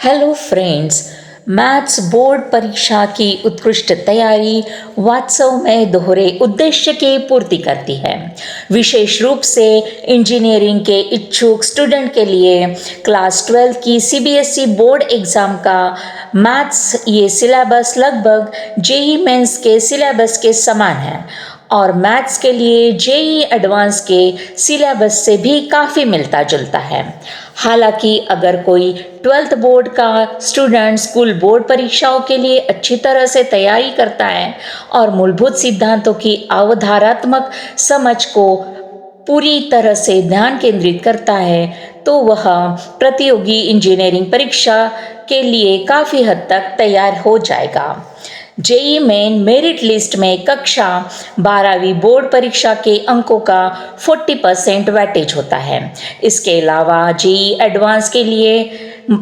Hello friends. Maths board परीक्षा की उत्कृष्ट तैयारी वास्तव में दोहरे उद्देश्य की पूर्ति करती है। विशेष रूप से इंजीनियरिंग के इच्छुक स्टूडेंट के लिए क्लास 12 की सीबीएसई बोर्ड एग्ज़ाम का मैथ्स ये सिलेबस लगभग जेईई मेंस के सिलेबस के समान है और मैथ्स के लिए जेईई एडवांस के सिलेबस से भी काफ़ी मिलता जुलता है। हालांकि अगर कोई 12th बोर्ड का स्टूडेंट स्कूल बोर्ड परीक्षाओं के लिए अच्छी तरह से तैयारी करता है और मूलभूत सिद्धांतों की अवधारणात्मक समझ को पूरी तरह से ध्यान केंद्रित करता है तो वह प्रतियोगी इंजीनियरिंग परीक्षा के लिए काफ़ी हद तक तैयार हो जाएगा। जेईई मेन मेरिट लिस्ट में कक्षा 12वीं बोर्ड परीक्षा के अंकों का 40% वेटेज होता है। इसके अलावा जेईई एडवांस के लिए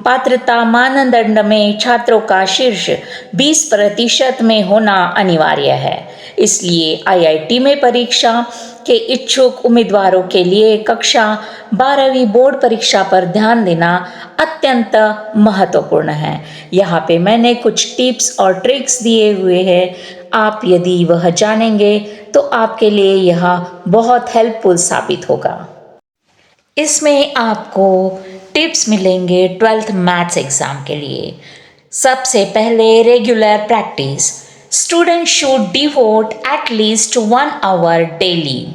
पात्रता मानदंड में छात्रों का शीर्ष 20% में होना अनिवार्य है। इसलिए आईआईटी में परीक्षा के इच्छुक उम्मीदवारों के लिए कक्षा 12वीं बोर्ड परीक्षा पर ध्यान देना अत्यंत महत्वपूर्ण है। यहाँ पे मैंने कुछ टिप्स और ट्रिक्स दिए हुए हैं। आप यदि वह जानेंगे तो आपके लिए यह बहुत हेल्पफुल साबित होगा। इसमें आपको टिप्स मिलेंगे 12th मैथ्स एग्ज़ाम के लिए। सबसे पहले regular practice. Student should devote at least 1 hour daily.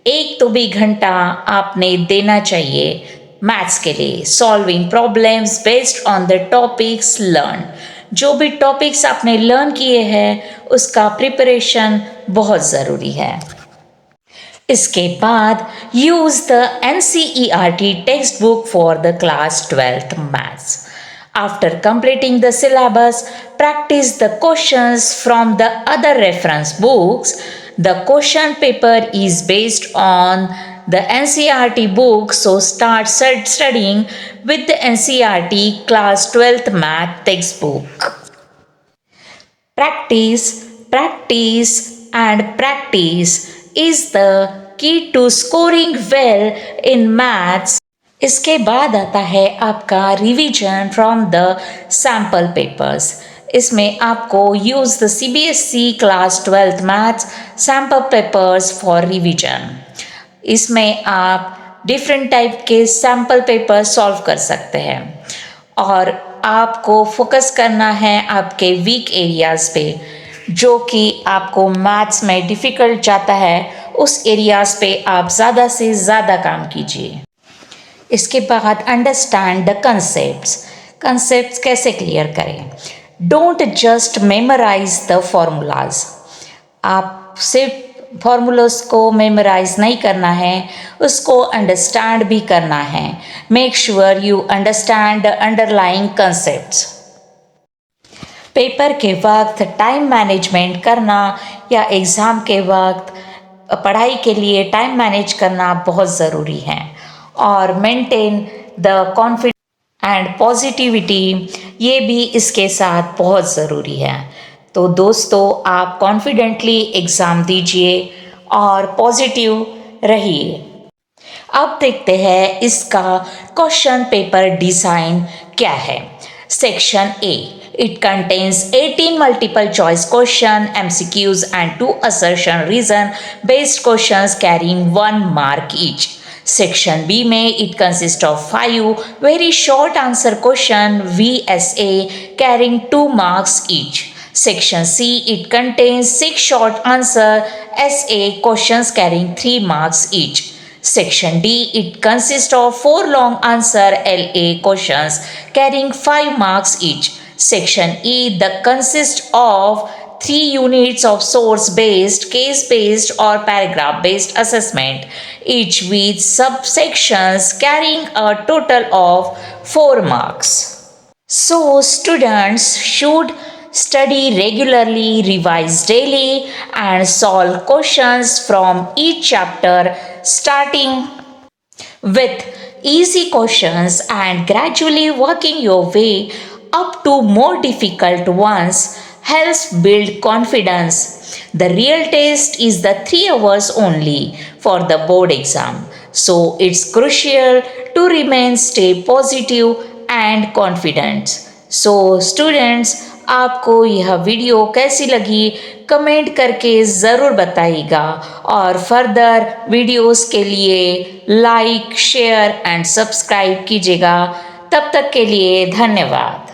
एक तो भी घंटा आपने देना चाहिए मैथ्स के लिए। Solving problems based on the topics learn. जो भी टॉपिक्स आपने लर्न किए हैं उसका प्रिपरेशन बहुत ज़रूरी है। इसके बाद use the NCERT text book for the class 12th maths. After completing the syllabus, practice the questions from the other reference books. The question paper is based on the NCERT book, so start studying with the NCERT class 12th math textbook. Practice, practice and practice is the key to scoring well in maths. इसके बाद आता है आपका revision from the sample papers. इसमें आपको use the CBSE class 12th maths sample papers for revision. इसमें आप different type के सैम्पल पेपर सॉल्व कर सकते हैं और आपको फोकस करना है आपके वीक एरियाज़ पे, जो कि आपको मैथ्स में डिफ़िकल्ट जाता है। उस एरियाज़ पे आप ज़्यादा से ज़्यादा काम कीजिए। इसके बाद अंडरस्टैंड द कंसेप्ट्स कैसे क्लियर करें। Don't just memorise the formulas. आप सिर्फ फॉर्मूलाज को मेमोराइज नहीं करना है, उसको अंडरस्टैंड भी करना है। Make sure you understand the underlying concepts. Paper के वक्त टाइम मैनेजमेंट करना या एग्ज़ाम के वक्त पढ़ाई के लिए टाइम मैनेज करना बहुत ज़रूरी है और maintain the confidence and positivity, ये भी इसके साथ बहुत ज़रूरी है। तो दोस्तों, आप कॉन्फिडेंटली एग्ज़ाम दीजिए और पॉजिटिव रहिए। अब देखते हैं इसका क्वेश्चन पेपर डिज़ाइन क्या है। Section A, it contains 18 multiple choice question, MCQs and 2 assertion reason based questions carrying 1 mark each. Section B में it consists of 5 very short answer question VSA carrying 2 marks each. Section C it contains 6 short answer SA questions carrying 3 marks each. Section D it consists of 4 long answer LA questions carrying 5 marks each. Section E that consists of 3 units of source-based, case-based or paragraph-based assessment, each with subsections carrying a total of 4 marks. So, students should study regularly, revise daily and solve questions from each chapter starting with easy questions and gradually working your way up to more difficult ones helps build confidence. The real test is the 3 hours only for the board exam. So it's crucial to stay positive and confidence. So students, आपको यह video कैसी लगी comment करके ज़रूर बताइएगा और further videos के लिए लाइक शेयर एंड सब्सक्राइब कीजिएगा। तब तक के लिए धन्यवाद।